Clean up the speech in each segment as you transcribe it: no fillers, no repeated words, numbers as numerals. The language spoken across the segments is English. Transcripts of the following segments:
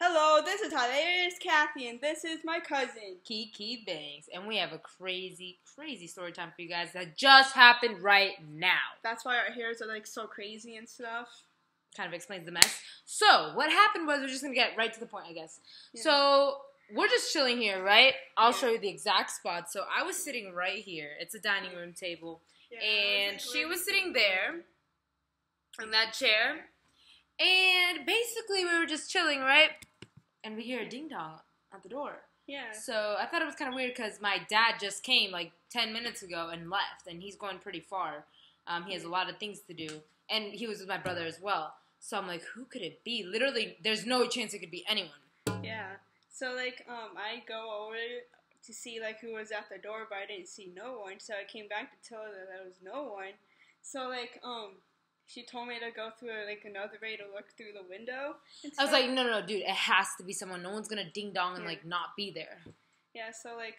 Hello, this is Hilariouscathy, and this is my cousin, Kiki Banks, and we have a crazy story time for you guys that just happened right now. That's why our hairs are like so crazy and stuff. Kind of explains the mess. So, what happened was, we're just gonna get right to the point, I guess. Yeah. So, we're just chilling here, right? I'll show you the exact spot. So, I was sitting right here. It's a dining room table. Yeah, and she was sitting there in that chair. And basically, we were just chilling, right? And we hear a ding-dong at the door. Yeah. So I thought it was kind of weird because my dad just came like 10 minutes ago and left. And he's going pretty far. He has a lot of things to do. And he was with my brother as well. So I'm like, who could it be? Literally, there's no chance it could be anyone. Yeah. So, like, I go over to see, like, who was at the door, but I didn't see no one. So I came back to tell her that there was no one. So, like, she told me to go through, like, another way to look through the window. I was like, no, dude, it has to be someone. No one's going to ding-dong and, like, not be there. Yeah, so, like,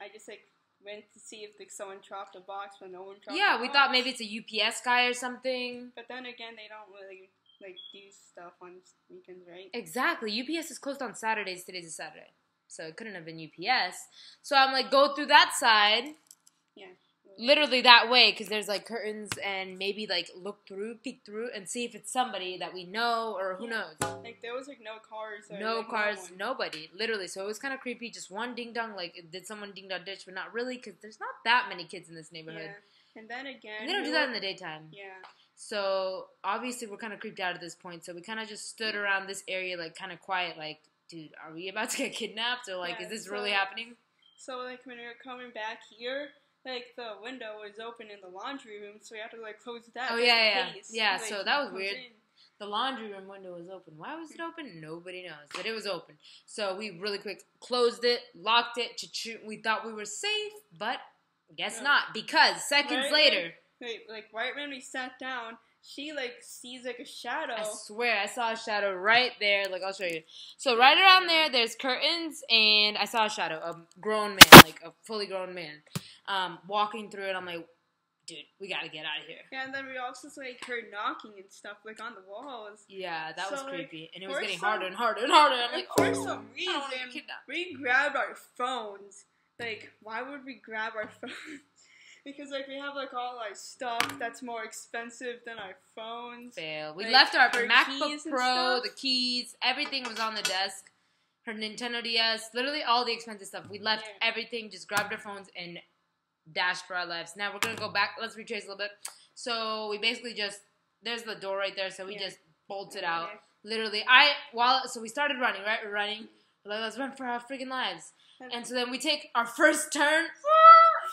I just, like, went to see if, like, someone dropped a box, but no one dropped a box. Yeah, we thought maybe it's a UPS guy or something. But then again, they don't really, like, do stuff on weekends, right? Exactly. UPS is closed on Saturdays. Today's a Saturday. So it couldn't have been UPS. So I'm like, go through that side. Yeah. Literally that way, because there's, like, curtains, and maybe, like, peek through, and see if it's somebody that we know, or who knows. Like, there was, like, no cars. Or, no like, cars, nobody. Literally. So it was kind of creepy. Just one ding-dong, like, did someone ding-dong ditch, but not really, because there's not that many kids in this neighborhood. Yeah. And then again... And they don't do that in the daytime. Yeah. So, obviously, we're kind of creeped out at this point, so we kind of just stood around this area, like, kind of quiet, like, dude, are we about to get kidnapped, or, like, is this really happening? So, like, when we were coming back here... Like, the window was open in the laundry room, so we had to, like, close that. Oh, yeah. Yeah, so that was weird. The laundry room window was open. Why was it open? Nobody knows. But it was open. So we really quick closed it, locked it. We thought we were safe, but guess not. Because seconds later... Like, right when we sat down, she, like, sees, like, a shadow. I swear, I saw a shadow right there. Like, I'll show you. So right around there's curtains, and I saw a shadow. A grown man, like, a fully grown man. Walking through it, I'm like, dude, we gotta get out of here. Yeah, and then we also, like, heard knocking and stuff, like, on the walls. Yeah, that was creepy. Like, and it was getting harder and harder and harder. I'm like, for some reason, we grabbed our phones. Like, why would we grab our phones? Because, like, we have, like, all our stuff that's more expensive than our phones. Fail. We left our MacBook Pro, the keys, everything was on the desk. Her Nintendo DS, literally all the expensive stuff. We left everything, just grabbed our phones, and dashed for our lives. Now we're going to go back. Let's retrace a little bit. So we basically just, there's the door right there, so we just bolted out. Literally, so we started running, right? We're running. We're like, let's run for our freaking lives. And so then we take our first turn,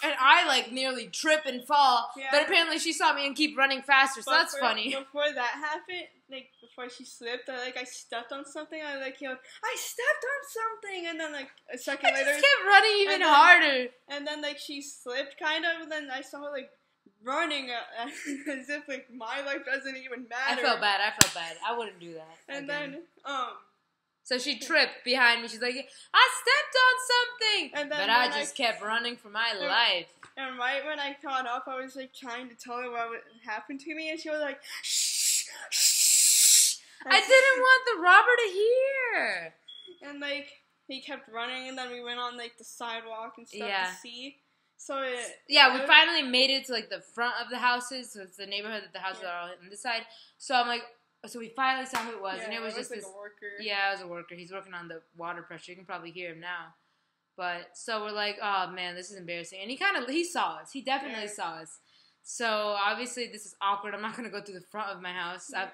and I, like, nearly trip and fall. Yeah. But apparently she saw me and keep running faster, so that's funny. Before that happened, like, before she slipped, I stepped on something. I, like, yelled, I stepped on something! And then, like, a second later... I just kept running even harder. And then, like, she slipped, kind of, and then I saw her, like, running as if, like, my life doesn't even matter. I felt bad. I wouldn't do that. And then, So she tripped behind me. She's like, I stepped on something! But I just kept running for my life. And right when I caught up, I was, like, trying to tell her what happened to me, and she was like, shh, shh. I didn't want the robber to hear. And, like, he kept running, and then we went on, like, the sidewalk and stuff to see. So we finally made it to, like, the front of the houses. So it's the neighborhood that the houses are all on this side. So I'm like... So we finally saw who it was, and it was just like this... a worker. Yeah, it was a worker. He's working on the water pressure. You can probably hear him now. But, so we're like, oh, man, this is embarrassing. And he saw us. He definitely saw us. So, obviously, this is awkward. I'm not going to go through the front of my house. Yeah.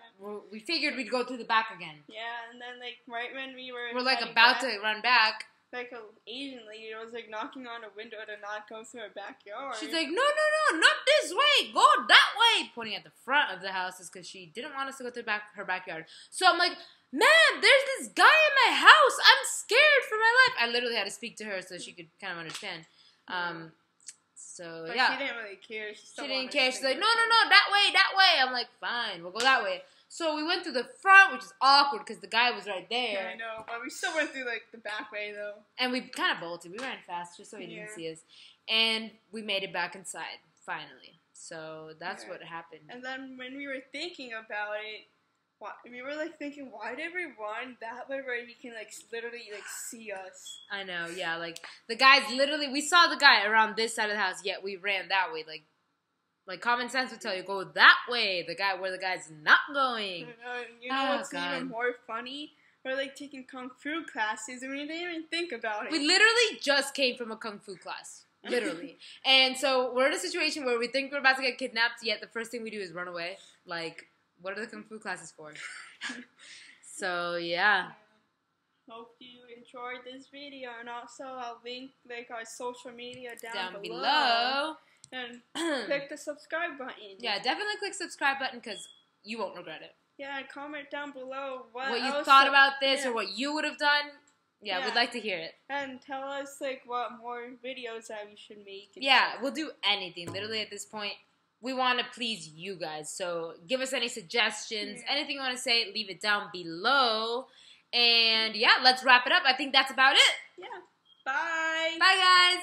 We figured we'd go through the back again. Yeah, and then, like, right when we're like, about to run back. Like, an Asian lady was, like, knocking on a window to not go through her backyard. She's like, no, not this way. Go that way. Pointing at the front of the houses because she didn't want us to go through her backyard. So I'm like, man, there's this guy in my house. I'm scared for my life. I literally had to speak to her so she could kind of understand. But she didn't really care. She didn't care. She's like, no, that way. I'm like, fine, we'll go that way. So we went through the front, which is awkward because the guy was right there. Yeah, I know, but we still went through, like, the back way, though. And we kind of bolted. We ran fast just so he didn't see us. And we made it back inside, finally. So that's what happened. And then when we were thinking about it, we were like thinking, why did we run that way where he can like literally like see us? I know, yeah. Like the guys literally, we saw the guy around this side of the house, yet we ran that way. Like common sense would tell you go that way. The guy where the guy's not going. You know what's even more funny? We're like taking kung fu classes and we didn't even think about it. We literally just came from a kung fu class. Literally. And so we're in a situation where we think we're about to get kidnapped, yet the first thing we do is run away. Like, what are the kung fu classes for? So, yeah. Hope you enjoyed this video. And also, I'll link, like, our social media down below. And click the subscribe button. Yeah, definitely click subscribe button because you won't regret it. Yeah, and comment down below what you thought about this or what you would have done. Yeah, we'd like to hear it. And tell us, like, what more videos that we should make. Yeah, we'll do anything. Literally, at this point, we want to please you guys. So, give us any suggestions. Anything you want to say, leave it down below. And, yeah, let's wrap it up. I think that's about it. Yeah. Bye. Bye, guys.